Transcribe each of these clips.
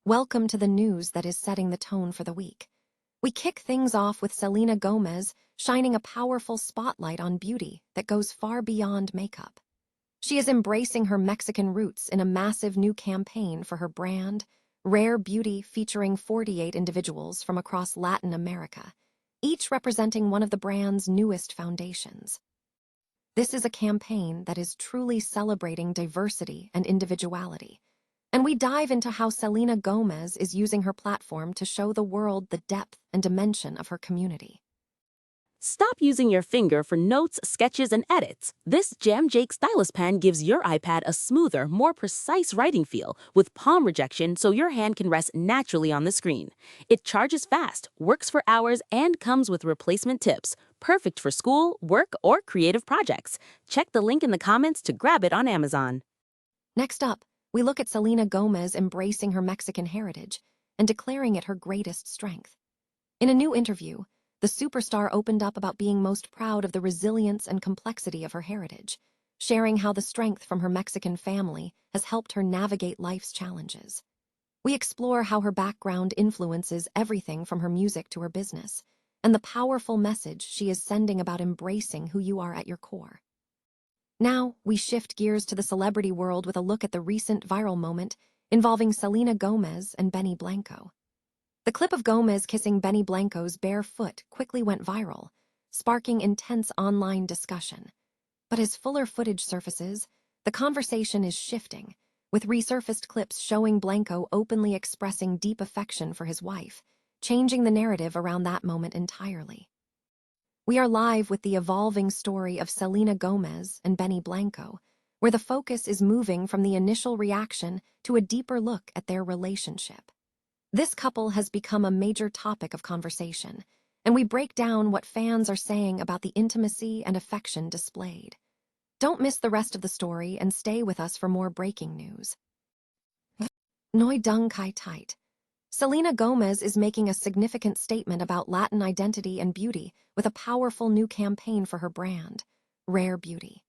Welcome to the news that is setting the tone for the week. We kick things off with Selena Gomez shining a powerful spotlight on beauty that goes far beyond makeup. She is embracing her Mexican roots in a massive new campaign for her brand, Rare Beauty, featuring 48 individuals from across Latin America, each representing one of the brand's newest foundations. This is a campaign that is truly celebrating diversity and individuality. And we dive into how Selena Gomez is using her platform to show the world the depth and dimension of her community. Stop using your finger for notes, sketches, and edits. This Jam Jake stylus pen gives your iPad a smoother, more precise writing feel with palm rejection so your hand can rest naturally on the screen. It charges fast, works for hours, and comes with replacement tips. Perfect for school, work, or creative projects. Check the link in the comments to grab it on Amazon. Next up, we look at Selena Gomez embracing her Mexican heritage and declaring it her greatest strength. In a new interview, the superstar opened up about being most proud of the resilience and complexity of her heritage, sharing how the strength from her Mexican family has helped her navigate life's challenges. We explore how her background influences everything from her music to her business, and the powerful message she is sending about embracing who you are at your core. Now, we shift gears to the celebrity world with a look at the recent viral moment involving Selena Gomez and Benny Blanco. The clip of Gomez kissing Benny Blanco's bare foot quickly went viral, sparking intense online discussion. But as fuller footage surfaces, the conversation is shifting, with resurfaced clips showing Blanco openly expressing deep affection for his wife, changing the narrative around that moment entirely. We are live with the evolving story of Selena Gomez and Benny Blanco, where the focus is moving from the initial reaction to a deeper look at their relationship. This couple has become a major topic of conversation, and we break down what fans are saying about the intimacy and affection displayed. Don't miss the rest of the story and stay with us for more breaking news. Noi dung kai tight. Selena Gomez is making a significant statement about Latin identity and beauty with a powerful new campaign for her brand, Rare Beauty.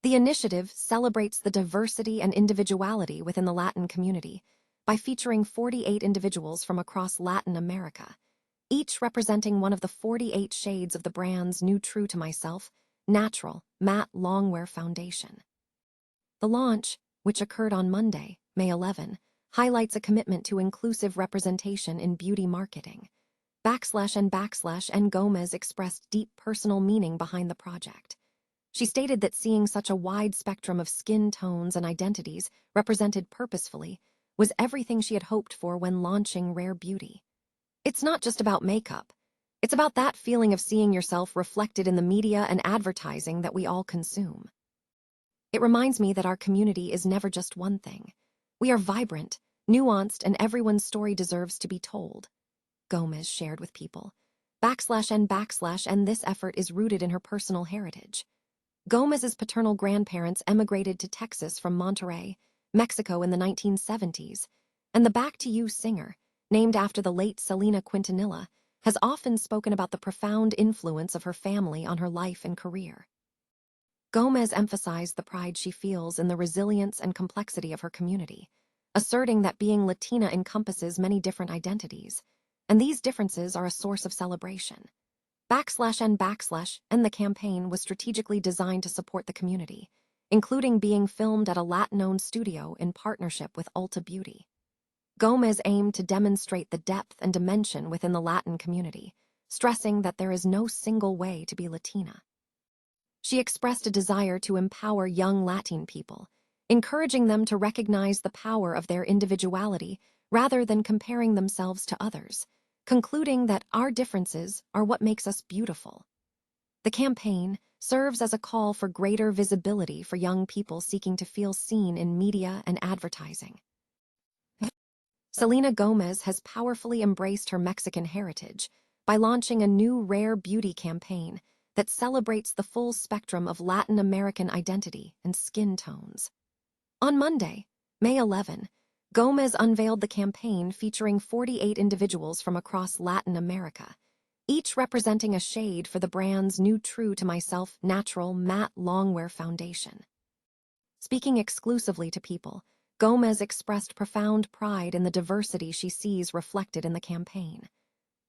The initiative celebrates the diversity and individuality within the Latin community by featuring 48 individuals from across Latin America, each representing one of the 48 shades of the brand's new True to Myself, natural, matte longwear foundation. The launch, which occurred on Monday, May 11, highlights a commitment to inclusive representation in beauty marketing. /and Gomez expressed deep personal meaning behind the project. She stated that seeing such a wide spectrum of skin tones and identities represented purposefully was everything she had hoped for when launching Rare Beauty. It's not just about makeup. It's about that feeling of seeing yourself reflected in the media and advertising that we all consume. It reminds me that our community is never just one thing. We are vibrant, nuanced, and everyone's story deserves to be told, Gomez shared with people. And this effort is rooted in her personal heritage. Gomez's paternal grandparents emigrated to Texas from Monterrey, Mexico in the 1970s, and the Back to You singer, named after the late Selena Quintanilla, has often spoken about the profound influence of her family on her life and career. Gomez emphasized the pride she feels in the resilience and complexity of her community, asserting that being Latina encompasses many different identities, and these differences are a source of celebration. And the campaign was strategically designed to support the community, including being filmed at a Latin-owned studio in partnership with Ulta Beauty. Gomez aimed to demonstrate the depth and dimension within the Latin community, stressing that there is no single way to be Latina. She expressed a desire to empower young Latin people, encouraging them to recognize the power of their individuality rather than comparing themselves to others, concluding that our differences are what makes us beautiful. The campaign serves as a call for greater visibility for young people seeking to feel seen in media and advertising. Selena Gomez has powerfully embraced her Mexican heritage by launching a new Rare Beauty campaign that celebrates the full spectrum of Latin American identity and skin tones. On Monday, May 11, Gomez unveiled the campaign featuring 48 individuals from across Latin America, each representing a shade for the brand's new True to Myself natural matte longwear foundation. Speaking exclusively to people, Gomez expressed profound pride in the diversity she sees reflected in the campaign.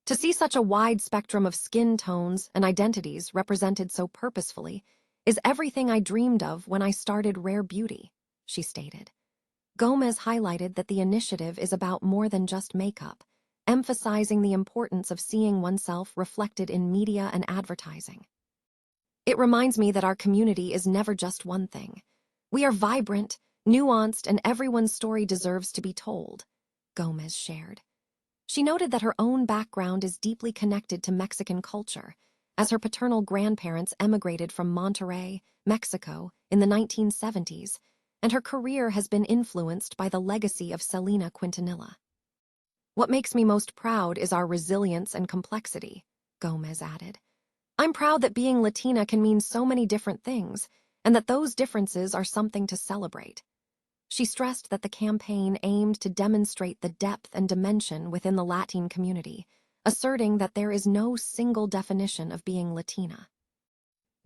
To see such a wide spectrum of skin tones and identities represented so purposefully is everything I dreamed of when I started Rare Beauty, she stated. Gomez highlighted that the initiative is about more than just makeup, emphasizing the importance of seeing oneself reflected in media and advertising. It reminds me that our community is never just one thing. We are vibrant, nuanced, and everyone's story deserves to be told, Gomez shared. She noted that her own background is deeply connected to Mexican culture, as her paternal grandparents emigrated from Monterrey, Mexico, in the 1970s, and her career has been influenced by the legacy of Selena Quintanilla. What makes me most proud is our resilience and complexity, Gomez added. I'm proud that being Latina can mean so many different things, and that those differences are something to celebrate. She stressed that the campaign aimed to demonstrate the depth and dimension within the Latin community, asserting that there is no single definition of being Latina.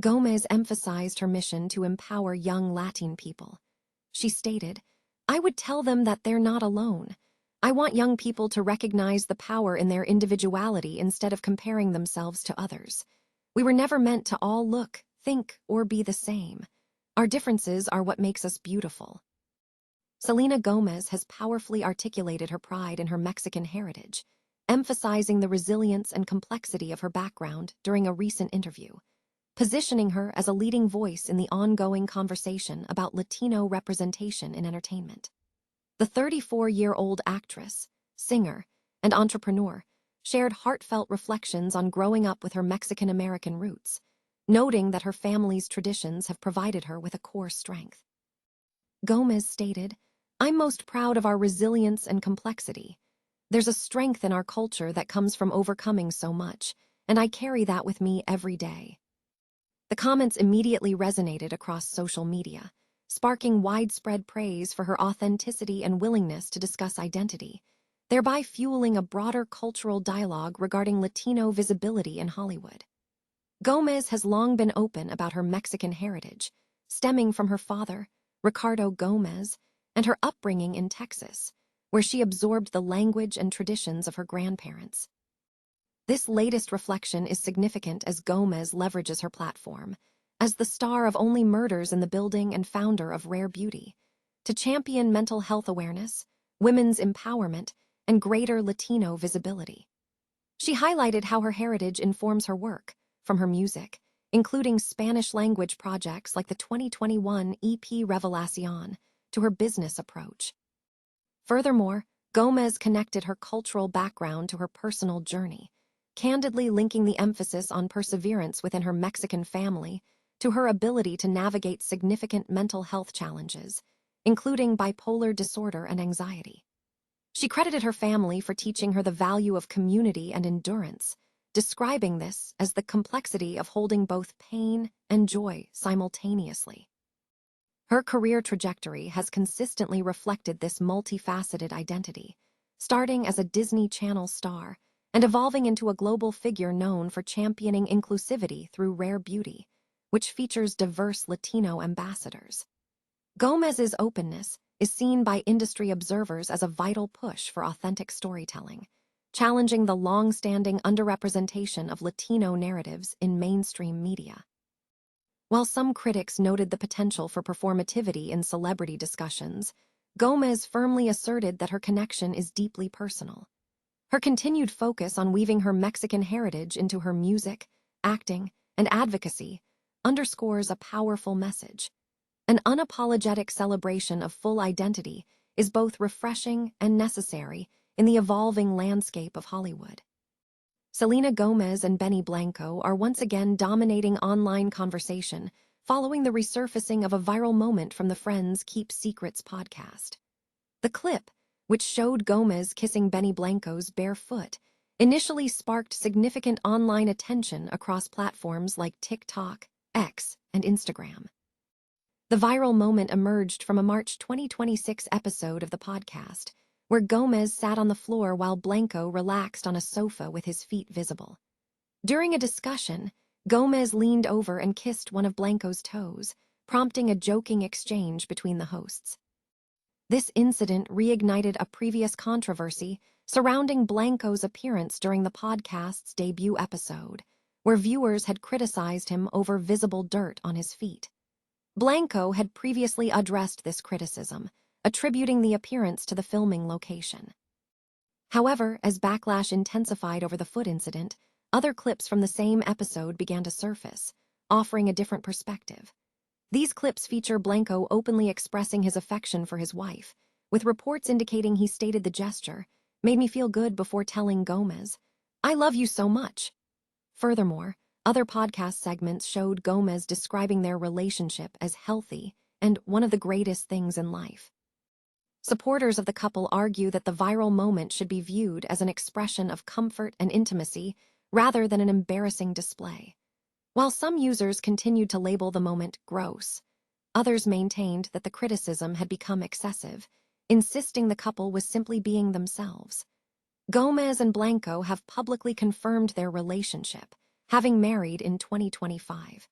Gomez emphasized her mission to empower young Latin people. She stated, "I would tell them that they're not alone. I want young people to recognize the power in their individuality instead of comparing themselves to others. We were never meant to all look, think, or be the same. Our differences are what makes us beautiful." Selena Gomez has powerfully articulated her pride in her Mexican heritage, emphasizing the resilience and complexity of her background during a recent interview, positioning her as a leading voice in the ongoing conversation about Latino representation in entertainment. The 34-year-old actress, singer, and entrepreneur shared heartfelt reflections on growing up with her Mexican-American roots, noting that her family's traditions have provided her with a core strength. Gomez stated, "I'm most proud of our resilience and complexity. There's a strength in our culture that comes from overcoming so much, and I carry that with me every day." The comments immediately resonated across social media, sparking widespread praise for her authenticity and willingness to discuss identity, thereby fueling a broader cultural dialogue regarding Latino visibility in Hollywood. Gomez has long been open about her Mexican heritage, stemming from her father, Ricardo Gomez, and her upbringing in Texas, where she absorbed the language and traditions of her grandparents. This latest reflection is significant as Gomez leverages her platform, as the star of Only Murders in the Building and founder of Rare Beauty, to champion mental health awareness, women's empowerment, and greater Latino visibility. She highlighted how her heritage informs her work, from her music, including Spanish-language projects like the 2021 EP Revelación, to her business approach. Furthermore, Gomez connected her cultural background to her personal journey, candidly linking the emphasis on perseverance within her Mexican family to her ability to navigate significant mental health challenges, including bipolar disorder and anxiety. She credited her family for teaching her the value of community and endurance, describing this as the complexity of holding both pain and joy simultaneously. Her career trajectory has consistently reflected this multifaceted identity, starting as a Disney Channel star and evolving into a global figure known for championing inclusivity through Rare Beauty, which features diverse Latino ambassadors. Gomez's openness is seen by industry observers as a vital push for authentic storytelling, challenging the long-standing underrepresentation of Latino narratives in mainstream media. While some critics noted the potential for performativity in celebrity discussions, Gomez firmly asserted that her connection is deeply personal. Her continued focus on weaving her Mexican heritage into her music, acting, and advocacy underscores a powerful message. An unapologetic celebration of full identity is both refreshing and necessary in the evolving landscape of Hollywood. Selena Gomez and Benny Blanco are once again dominating online conversation following the resurfacing of a viral moment from the Friends Keep Secrets podcast. The clip, which showed Gomez kissing Benny Blanco's bare foot, initially sparked significant online attention across platforms like TikTok, X, and Instagram. The viral moment emerged from a March 2026 episode of the podcast, where Gomez sat on the floor while Blanco relaxed on a sofa with his feet visible. During a discussion, Gomez leaned over and kissed one of Blanco's toes, prompting a joking exchange between the hosts. This incident reignited a previous controversy surrounding Blanco's appearance during the podcast's debut episode, where viewers had criticized him over visible dirt on his feet. Blanco had previously addressed this criticism, attributing the appearance to the filming location. However, as backlash intensified over the foot incident, other clips from the same episode began to surface, offering a different perspective. These clips feature Blanco openly expressing his affection for his wife, with reports indicating he stated the gesture, "Made me feel good before telling Gomez, 'I love you so much.'" Furthermore, other podcast segments showed Gomez describing their relationship as healthy and one of the greatest things in life. Supporters of the couple argue that the viral moment should be viewed as an expression of comfort and intimacy rather than an embarrassing display. While some users continued to label the moment gross, others maintained that the criticism had become excessive, insisting the couple was simply being themselves. Gomez and Blanco have publicly confirmed their relationship, having married in 2025.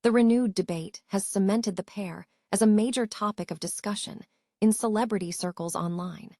The renewed debate has cemented the pair as a major topic of discussion in celebrity circles online.